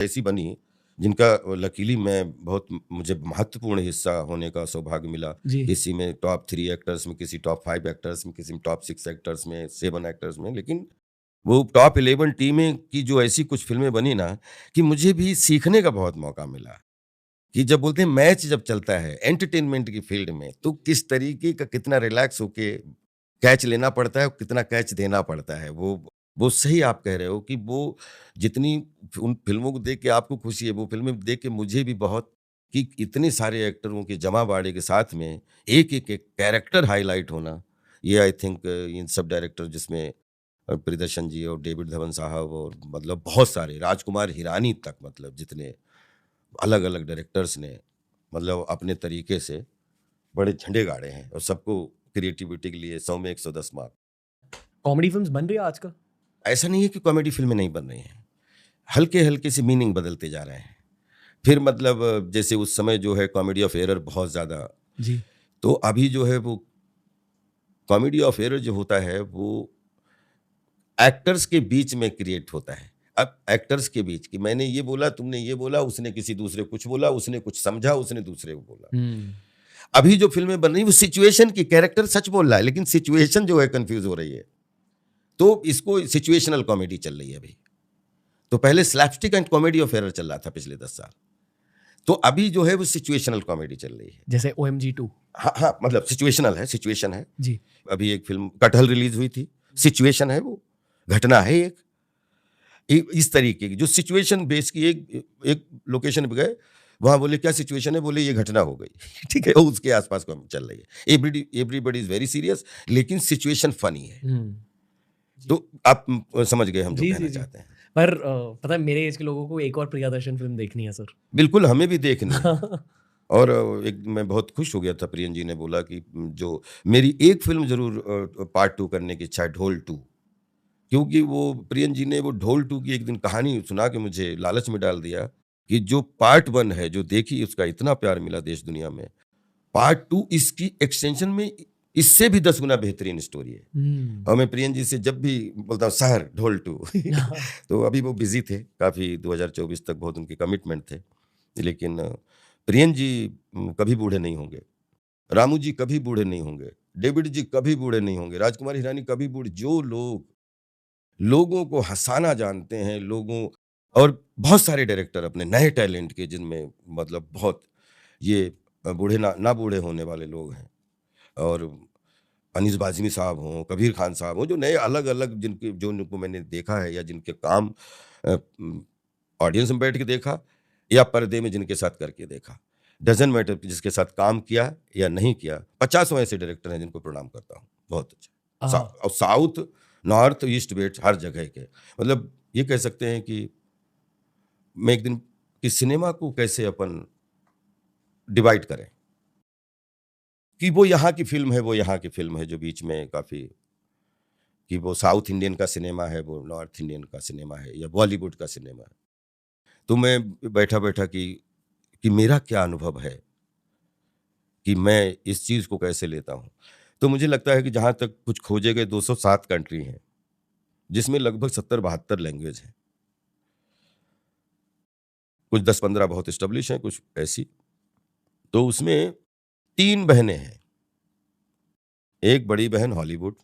ऐसी बनी जिनका लकीली मैं बहुत मुझे महत्वपूर्ण हिस्सा होने का सौभाग्य मिला। जी। किसी में टॉप 3 एक्टर्स में, किसी टॉप 5 एक्टर्स में, किसी में टॉप 6 एक्टर्स में, 7 एक्टर्स में। लेकिन वो टॉप 11 टीमें की जो ऐसी कुछ फ़िल्में बनी ना, कि मुझे भी सीखने का बहुत मौका मिला। कि जब बोलते हैं मैच जब चलता है एंटरटेनमेंट की फ़ील्ड में, तो किस तरीके का कितना रिलैक्स होके कैच लेना पड़ता है और कितना कैच देना पड़ता है। वो सही आप कह रहे हो कि वो जितनी उन फ़िल्मों को देख के आपको खुशी है, वो फ़िल्में देख के मुझे भी बहुत, कि इतने सारे एक्टरों की जमा-बाड़े के साथ में एक-एक एक कैरेक्टर हाइलाइट होना, ये आई थिंक इन सब डायरेक्टर जिसमें प्रियदर्शन जी और डेविड धवन साहब और मतलब बहुत सारे, राजकुमार हिरानी तक, मतलब जितने अलग-अलग डायरेक्टर्स ने मतलब अपने तरीके से बड़े झंडे गाड़े हैं और सबको क्रिएटिविटी के लिए 100 में 110 मार्क। कॉमेडी फ़िल्म्स बन रही है आजकल? ऐसा नहीं है कि कॉमेडी फ़िल्में नहीं बन रही हैं, हल्के-हल्के से मीनिंग बदलते जा रहे हैं। फिर मतलब जैसे उस समय जो है कॉमेडी ऑफ एरर बहुत ज़्यादा, जी। तो अभी जो है वो कॉमेडी ऑफ एरर जो होता है वो एक्टर्स के बीच में क्रिएट होता है। अब एक्टर्स के बीच कि मैंने ये बोला, तुमने ये बोला, उसने किसी दूसरे को कुछ बोला, उसने कुछ समझा, उसने दूसरे को बोला। हुँ। अभी जो फ़िल्में बन रही हैं वो सिचुएशन की, कैरेक्टर सच बोल रहा है लेकिन सिचुएशन जो है कन्फ्यूज़ हो रही है। तो इसको सिचुएशनल कॉमेडी चल रही है अभी। तो पहले slapstick and comedy of error चल रहा था पिछले 10 साल। तो अभी जो है वो सिचुएशनल कॉमेडी चल रही है। जैसे ओएमजी 2। हाँ, हाँ, मतलब सिचुएशनल है, सिचुएशन है। जी। अभी एक फ़िल्म कटहल रिलीज़ हुई थी, सिचुएशन है वो, घटना है एक। इस तरीके की जो सिचुएशन बेस की एक एक लोकेशन पे गए, वहाँ बोले क्या सिचुएशन है? बोले ये घटना हो गई। ठीक है? और उसके आस-पास कॉमेडी चल रही है। एवरीबॉडी इज़ वेरी सीरियस लेकिन सिचुएशन फ़नी है। हुँ। तो आप समझ गए हम जो जी, कहना जी, जी। चाहते हैं। पर पता है मेरे ऐज के लोगों को एक और प्रियदर्शन फ़िल्म देखनी है सर। बिल्कुल, हमें भी देखनी है। और एक मैं बहुत खुश हो गया था, प्रियन जी ने बोला कि जो मेरी एक फ़िल्म ज़रूर पार्ट 2 करने की इच्छा है, ढोल 2। क्योंकि वो प्रियन जी ने वो ढोल 2 की एक दिन कहानी सुना के मुझे लालच में डाल दिया कि जो पार्ट 1 है, जो देखी उसका इतना प्यार मिला देश दुनिया में। पार्ट 2 इसकी एक्सटेंशन में इससे भी 10 गुना बेहतरीन स्टोरी है। हुँ। और मैं प्रियन जी से जब भी बोलता हूँ सर ढोल 2 तो अभी वो बिज़ी थे, काफ़ी 2024 तक बहुत उनके कमिटमेंट थे। लेकिन प्रियन जी कभी बूढ़े नहीं होंगे, रामू जी कभी बूढ़े नहीं होंगे, डेविड जी कभी बूढ़े नहीं होंगे, राजकुमार हिरानी कभी बूढ़े, जो लोग लोगों को हँसाना जानते हैं, लोगों और बहुत सारे डायरेक्टर अपने नए टैलेंट के जिनमें मतलब बहुत ये बूढ़े ना बूढ़े होने वाले लोग हैं। और अनीस बाज़मी साहब हों, कबीर खान साहब हों, जो नए अलग-अलग जिनको मैंने देखा है या जिनके काम ऑडियंस में बैठ के देखा या पर्दे में जिनके साथ करके देखा। डज़न्ट मैटर कि जिसके साथ काम किया या नहीं किया, पचासों ऐसे डायरेक्टर हैं जिनको प्रणाम करता हूँ। बहुत अच्छा। और साउथ, नॉर्थ, ईस्ट, वेस्ट हर जगह के। मतलब ये कह सकते हैं कि मैं एक दिन कि सिनेमा को कैसे अपन डिवाइड करें, कि वो यहाँ की फ़िल्म है, वो यहाँ की फ़िल्म है, जो बीच में काफ़ी कि वो साउथ इंडियन का सिनेमा है, वो नॉर्थ इंडियन का सिनेमा है या बॉलीवुड का सिनेमा है। तो मैं बैठा-बैठा कि मेरा क्या अनुभव है, कि मैं इस चीज़ को कैसे लेता हूँ। तो मुझे लगता है कि जहाँ तक कुछ खोजे गए 207 कंट्री हैं, जिसमें लगभग 70-72 लैंग्वेज हैं। कुछ 10-15 बहुत एस्टेब्लिश हैं, कुछ ऐसी। तो उसमें 3 बहनें हैं। एक बड़ी बहन हॉलीवुड,